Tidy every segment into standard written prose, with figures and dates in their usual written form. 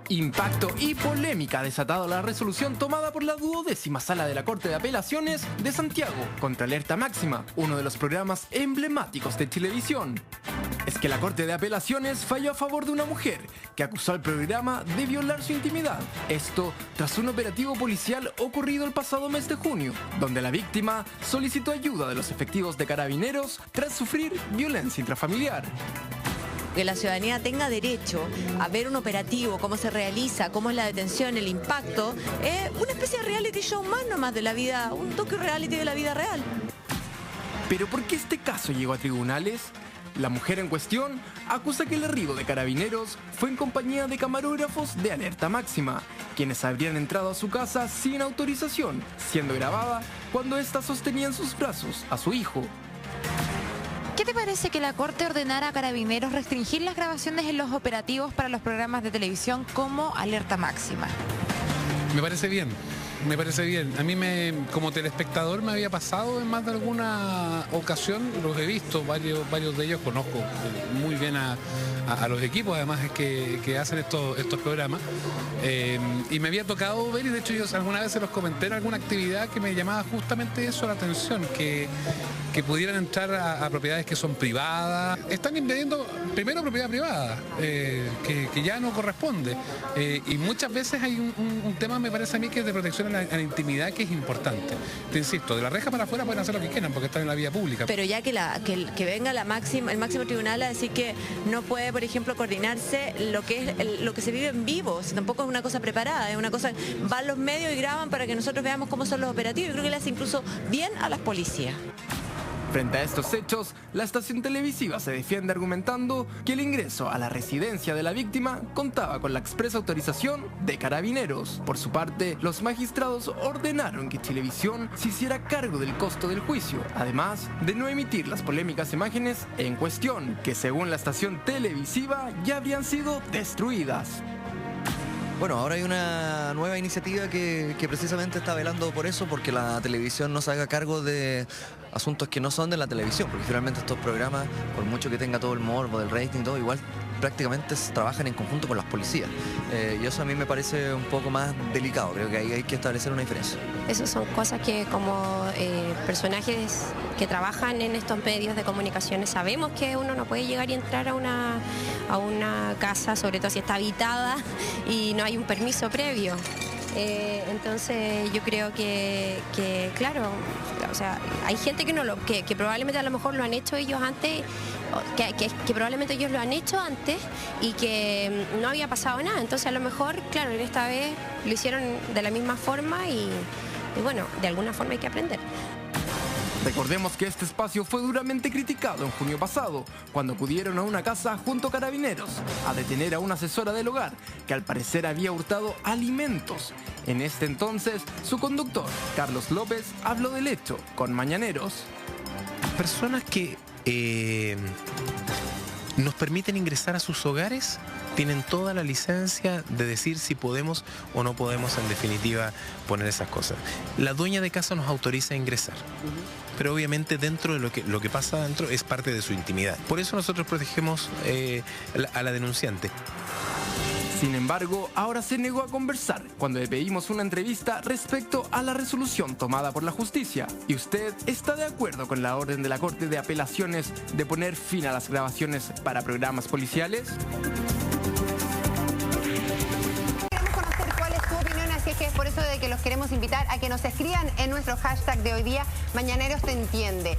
Impacto y polémica ha desatado la resolución tomada por la 12ª Sala de la Corte de Apelaciones de Santiago contra Alerta Máxima, uno de los programas emblemáticos de Chilevisión. Es que la Corte de Apelaciones falló a favor de una mujer que acusó al programa de violar su intimidad. Esto tras un operativo policial ocurrido el pasado mes de junio, donde la víctima solicitó ayuda de los efectivos de Carabineros tras sufrir violencia intrafamiliar. Que la ciudadanía tenga derecho a ver un operativo, cómo se realiza, cómo es la detención, el impacto, es una especie de reality show más nomás de la vida, un toque reality de la vida real. Pero ¿por qué este caso llegó a tribunales? La mujer en cuestión acusa que el arribo de Carabineros fue en compañía de camarógrafos de Alerta Máxima, quienes habrían entrado a su casa sin autorización, siendo grabada cuando ésta sostenía en sus brazos a su hijo. ¿Qué te parece que la Corte ordenara a Carabineros restringir las grabaciones en los operativos para los programas de televisión como Alerta Máxima? Me parece bien. Me parece bien. A mí como telespectador me había pasado en más de alguna ocasión, los he visto, varios de ellos, conozco muy bien a los equipos además que hacen estos programas, y me había tocado ver, y de hecho yo alguna vez se los comenté en alguna actividad que me llamaba justamente eso la atención, que pudieran entrar a propiedades que son privadas. Están invadiendo primero propiedad privada, que ya no corresponde, y muchas veces hay un tema, me parece a mí, que es de protección a la intimidad, que es importante. Te insisto, de la reja para afuera pueden hacer lo que quieran porque están en la vía pública. Pero ya que venga el máximo tribunal a decir que no puede, por ejemplo, coordinarse lo que se vive en vivo, si tampoco es una cosa preparada, es una cosa, van los medios y graban para que nosotros veamos cómo son los operativos. Yo creo que le hace incluso bien a las policías. Frente a estos hechos, la estación televisiva se defiende argumentando que el ingreso a la residencia de la víctima contaba con la expresa autorización de Carabineros. Por su parte, los magistrados ordenaron que Chilevisión se hiciera cargo del costo del juicio, además de no emitir las polémicas imágenes en cuestión, que según la estación televisiva ya habrían sido destruidas. Bueno, ahora hay una nueva iniciativa que precisamente está velando por eso, porque la televisión no se haga cargo de asuntos que no son de la televisión, porque finalmente estos programas, por mucho que tenga todo el morbo del rating y todo, igual prácticamente trabajan en conjunto con las policías. Y eso a mí me parece un poco más delicado, creo que ahí hay que establecer una diferencia. Esas son cosas que como personajes que trabajan en estos medios de comunicaciones sabemos que uno no puede llegar y entrar a una casa, sobre todo si está habitada y no hay un permiso previo. Entonces yo creo que claro, o sea, hay gente que probablemente a lo mejor lo han hecho ellos antes, que probablemente ellos lo han hecho antes y que no había pasado nada. Entonces a lo mejor, claro, en esta vez lo hicieron de la misma forma y bueno, de alguna forma hay que aprender. Recordemos que este espacio fue duramente criticado en junio pasado, cuando acudieron a una casa junto a Carabineros a detener a una asesora del hogar que al parecer había hurtado alimentos. En este entonces, su conductor, Carlos López, habló del hecho con Mañaneros. Personas que nos permiten ingresar a sus hogares tienen toda la licencia de decir si podemos o no podemos, en definitiva, poner esas cosas. La dueña de casa nos autoriza a ingresar, pero obviamente dentro de lo que pasa adentro es parte de su intimidad. Por eso nosotros protegemos a la denunciante. Sin embargo, ahora se negó a conversar cuando le pedimos una entrevista respecto a la resolución tomada por la justicia. ¿Y usted está de acuerdo con la orden de la Corte de Apelaciones de poner fin a las grabaciones para programas policiales? Queremos conocer cuál es tu opinión, así es que es por eso de que los queremos invitar a que nos escriban en nuestro hashtag de hoy día, Mañaneros te entiende.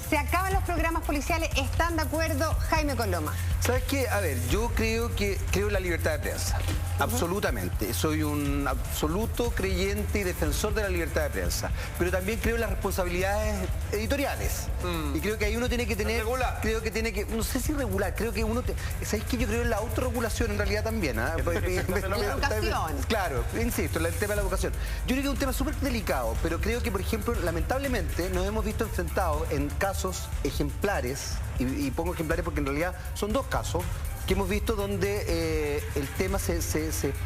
¿Se acaban los programas policiales? ¿Están de acuerdo? Jaime Coloma. ¿Sabes qué? A ver, yo creo en la libertad de prensa. Absolutamente. Soy un absoluto creyente y defensor de la libertad de prensa. Pero también creo en las responsabilidades editoriales. Y creo que ahí uno tiene que tener... ¿Regular? Creo que tiene que... No sé si regular, creo que uno... ¿Sabes qué? Yo creo en la autorregulación en realidad también. ¿Ah? La educación. Claro, insisto, el tema de la educación. Yo creo que es un tema súper delicado, pero creo que, por ejemplo, lamentablemente nos hemos visto enfrentados en casos ejemplares, y pongo ejemplares porque en realidad son dos casos, que hemos visto donde el tema se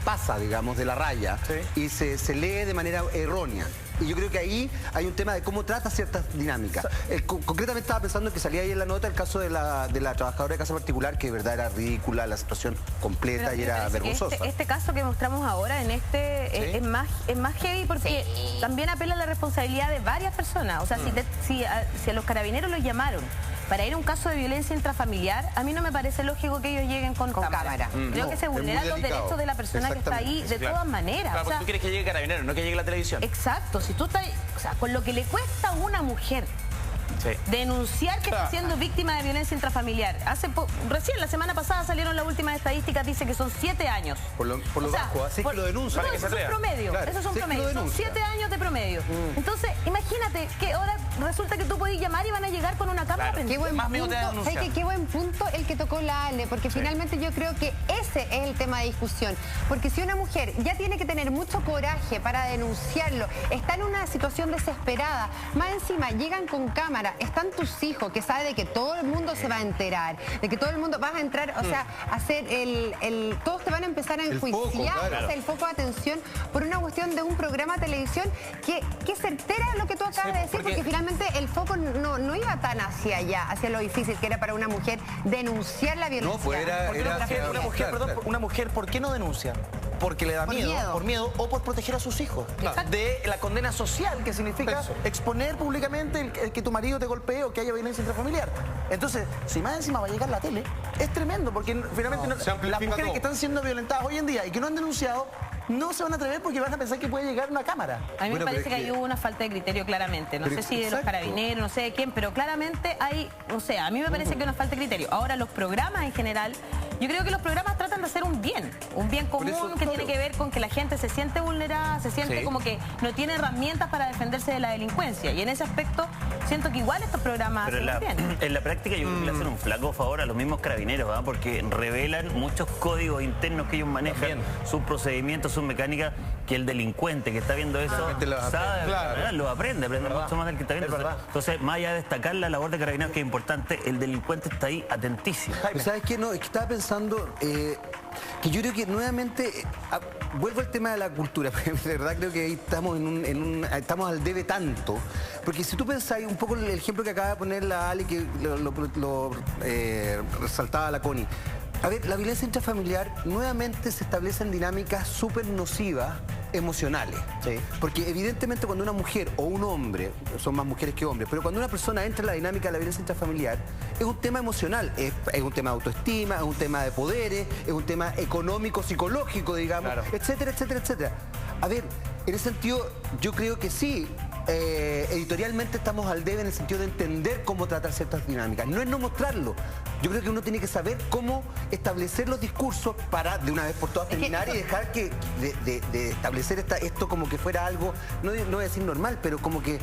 pasa, digamos, de la raya, ¿sí? Y se lee de manera errónea. Y yo creo que ahí hay un tema de cómo trata ciertas dinámicas. Concretamente estaba pensando en que salía ahí en la nota el caso de la trabajadora de casa particular, que de verdad era ridícula la situación completa. Pero y era vergonzosa. Este caso que mostramos ahora es más heavy porque también apela a la responsabilidad de varias personas. O sea, si a los carabineros los llamaron para ir a un caso de violencia intrafamiliar, a mí no me parece lógico que ellos lleguen con cámara. Creo que se vulneran los derechos de la persona que está ahí de todas maneras. Claro, porque tú quieres que llegue Carabineros, no que llegue la televisión. Exacto, si tú estás, o sea, con lo que le cuesta a una mujer denunciar que está siendo víctima de violencia intrafamiliar. Recién, la semana pasada salieron las últimas estadísticas, dice que son 7 años. Por lo bajo, así que lo denuncia. No, esos son promedio, claro, esos son promedio, son 7 años de promedio. Entonces, imagínate que ahora resulta que tú podés llamar y van a llegar con una cámara. Qué buen punto, qué buen punto el que tocó la Ale, porque finalmente yo creo que ese es el tema de discusión. Porque si una mujer ya tiene que tener mucho coraje para denunciarlo, está en una situación desesperada, más encima llegan con cámara, están tus hijos, que sabe de que todo el mundo se va a enterar, de que todo el mundo vas a entrar, o sea, a hacer todos te van a empezar a enjuiciar, el foco de atención por una cuestión de un programa de televisión que certera lo que tú acabas de decir, porque finalmente el foco no iba tan hacia allá, hacia lo difícil que era para una mujer denunciar la violencia. No, pues una mujer, ¿por qué no denuncia? Porque le da miedo, por miedo o por proteger a sus hijos. De la condena social, que significa exponer públicamente el que tu marido te golpee o que haya violencia intrafamiliar. Entonces, si más encima va a llegar la tele, es tremendo, porque finalmente las mujeres que están siendo violentadas hoy en día y que no han denunciado, no se van a atrever porque van a pensar que puede llegar una cámara. A mí me parece que hay una falta de criterio claramente. No sé si de los carabineros, no sé de quién, pero claramente hay, o sea, a mí me parece que hay una falta de criterio. Ahora, los programas en general, yo creo que los programas tratan de hacer un bien común que tiene que ver con que la gente se siente vulnerada, se siente como que no tiene herramientas para defenderse de la delincuencia. Y en ese aspecto siento que igual estos programas hacen bien. En la práctica yo creo que le hacen un flaco favor a los mismos carabineros, ¿verdad? Porque revelan muchos códigos internos que ellos manejan, sus procedimientos, sus mecánicas, que el delincuente que está viendo eso sabe, lo aprende mucho más del que está viendo. Entonces, más allá de destacar la labor de carabineros, que es importante, el delincuente está ahí atentísimo. ¿Sabes qué? No, es que estaba pensando que yo creo que nuevamente vuelvo al tema de la cultura, porque de verdad creo que ahí estamos estamos al debe tanto, porque si tú pensáis un poco el ejemplo que acaba de poner la Ale, que lo resaltaba la Connie. A ver, la violencia intrafamiliar nuevamente se establecen dinámicas súper nocivas emocionales. Porque evidentemente cuando una mujer o un hombre, son más mujeres que hombres, pero cuando una persona entra en la dinámica de la violencia intrafamiliar, es un tema emocional, es un tema de autoestima, es un tema de poderes, es un tema económico, psicológico, digamos, etcétera, etcétera, etcétera. A ver, en ese sentido, yo creo que sí, editorialmente estamos al debe en el sentido de entender cómo tratar ciertas dinámicas. No es no mostrarlo. Yo creo que uno tiene que saber cómo establecer los discursos para de una vez por todas terminar y dejar de establecer esto como que fuera algo, no voy a decir normal, pero como que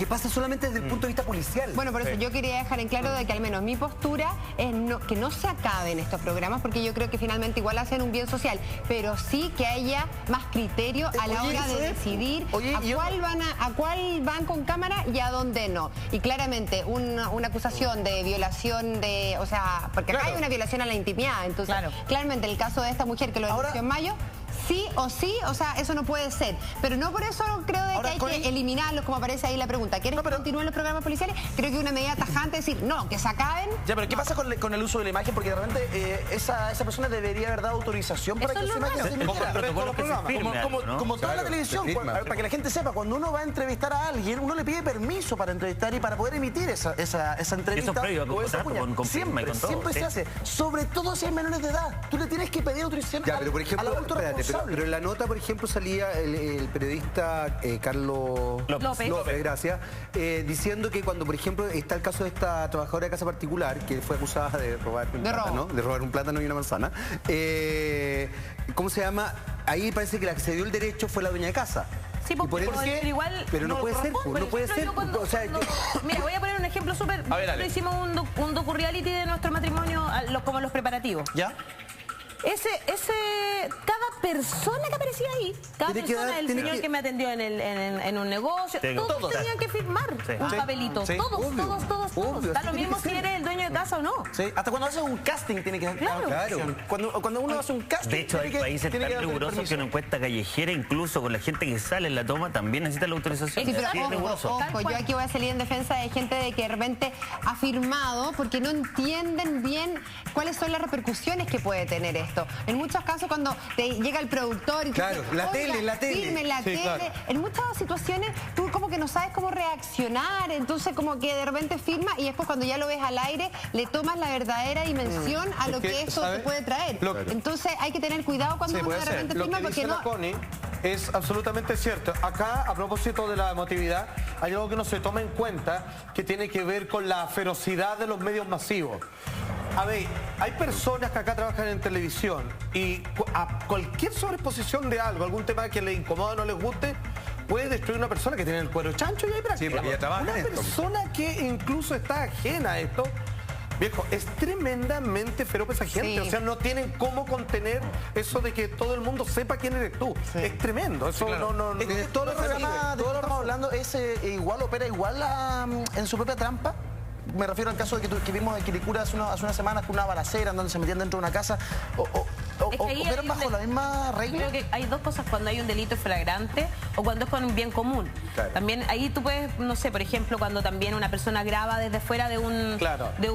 pasa solamente desde el punto de vista policial. Bueno, por eso yo quería dejar en claro de que al menos mi postura es que no se acaben estos programas, porque yo creo que finalmente igual hacen un bien social, pero sí que haya más criterio a la hora de decidir a cuál van con cámara y a dónde no. Y claramente una acusación de violación o sea, porque acá hay una violación a la intimidad, entonces claramente el caso de esta mujer que lo denunció en mayo, sí, o sea, eso no puede ser. Pero no por eso creo que hay que eliminarlos, como aparece ahí la pregunta. ¿Quieres que continúen los programas policiales? Creo que una medida tajante es decir, no, que se acaben. Ya, pero ¿qué pasa con el uso de la imagen? Porque de repente esa persona debería haber dado autorización para que su imagen se emitiera. Como toda la televisión, para que la gente sepa, cuando uno va a entrevistar a alguien, uno le pide permiso para entrevistar y para poder emitir esa entrevista. Eso previo a contrato siempre se hace. Sobre todo si hay menores de edad. Tú le tienes que pedir autorización al adulto responsable. Pero en la nota, por ejemplo, salía el periodista Carlos López, gracias, diciendo que cuando, por ejemplo, está el caso de esta trabajadora de casa particular, que fue acusada de robar un plátano y una manzana, ¿cómo se llama? Ahí parece que la que se dio el derecho fue la dueña de casa. Sí, pero no puede ser, no puede ser. Mira, voy a poner un ejemplo súper. Hicimos un docu-reality de nuestro matrimonio, como los preparativos. ¿Ya? cada persona que aparecía ahí, cada persona, el señor que me atendió en un negocio, todos tenían que firmar un papelito, todos. Da lo mismo si eres el dueño de casa o no. Sí, hasta cuando haces un casting tiene que... Claro. Cuando uno hace un casting... De hecho, hay países tan rigurosos que una encuesta callejera, incluso con la gente que sale en la toma, también necesita la autorización. Sí, pero ojo, yo aquí voy a salir en defensa de gente de que de repente ha firmado porque no entienden bien cuáles son las repercusiones que puede tener esto. En muchos casos cuando te llega el productor y claro, dice, la tele. Firme la tele. Claro. En muchas situaciones tú como que no sabes cómo reaccionar, entonces como que de repente firma y después cuando ya lo ves al aire le tomas la verdadera dimensión a lo que esto te puede traer. Entonces hay que tener cuidado cuando uno de repente firma porque no... Connie es absolutamente cierto. Acá, a propósito de la emotividad, hay algo que no se toma en cuenta que tiene que ver con la ferocidad de los medios masivos. A ver, hay personas que acá trabajan en televisión y a cualquier sobreexposición de algo, algún tema que les incomoda o no les guste, puede destruir una persona que tiene el cuero chancho y hay práctica. Sí, porque ya trabaja una en esto. Persona que incluso está ajena a esto, viejo, es tremendamente feroz esa gente. Sí. O sea, no tienen cómo contener eso de que todo el mundo sepa quién eres tú. Sí. Es tremendo. Eso sí, claro. no todo lo que estamos hablando es igual, opera igual en su propia trampa. Me refiero al caso de que vimos en Quilicura hace unas semanas con una balacera en donde se metían dentro de una casa. ¿Operan bajo la misma regla? Creo que hay dos cosas cuando hay un delito flagrante o cuando es con un bien común. Claro. También ahí tú puedes, no sé, por ejemplo, cuando también una persona graba desde fuera de un hogar de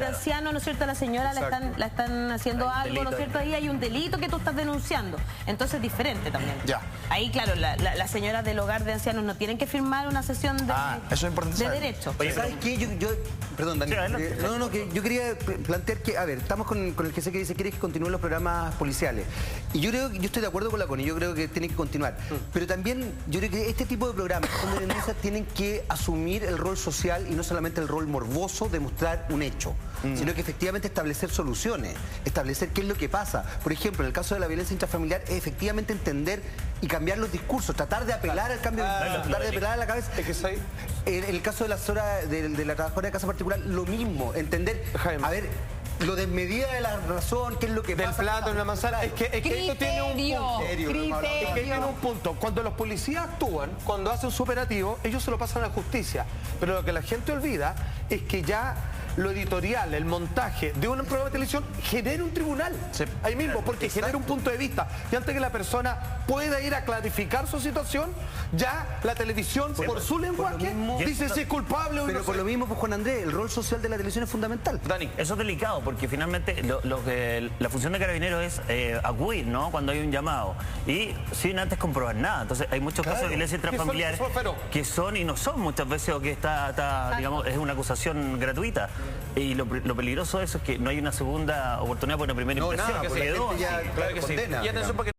ancianos, ¿no es cierto? A la señora la están haciendo algo, ¿no es cierto? Ahí hay un delito que tú estás denunciando. Entonces es diferente también. Ya. Ahí, claro, las señoras del hogar de ancianos no tienen que firmar una sesión de, eso es importante de derecho. Oye, ¿sabes qué? Perdón, Daniel. Que yo quería plantear que, a ver, estamos con el que dice quiere que continúen los programas policiales. Y yo estoy de acuerdo con la Connie, yo creo que tienen que continuar. Pero también yo creo que este tipo de programas donde denuncias tienen que asumir el rol social y no solamente el rol morboso de mostrar un hecho, sino que efectivamente establecer soluciones, establecer qué es lo que pasa. Por ejemplo, en el caso de la violencia intrafamiliar es efectivamente entender y cambiar los discursos, tratar de apelar al cambio de discurso, tratar de apelar a la cabeza. En el caso de la trabajadora de casa particular, lo mismo, entender, a ver, lo desmedida de la razón, qué es lo que del pasa. Del plato en la manzana, es que esto tiene un punto. Cuando los policías actúan, cuando hacen su operativo, ellos se lo pasan a la justicia. Pero lo que la gente olvida es que ya lo editorial, el montaje de un programa de televisión genera un tribunal. Sí. Ahí mismo, porque genera un punto de vista. Y antes que la persona pueda ir a clarificar su situación, ya la televisión, por su lenguaje, dice si es culpable o no. Pero por lo mismo, pues, Juan Andrés, el rol social de la televisión es fundamental. Dani, eso es delicado, porque finalmente la función de Carabineros es acudir, ¿no? Cuando hay un llamado. Y sin antes comprobar nada. Entonces hay muchos casos de violencia intrafamiliar que son y no son muchas veces, o que digamos, es una acusación gratuita. Y lo peligroso de eso es que no hay una segunda oportunidad por una primera impresión. Nada, que se quedó. Claro que sí. Y atención porque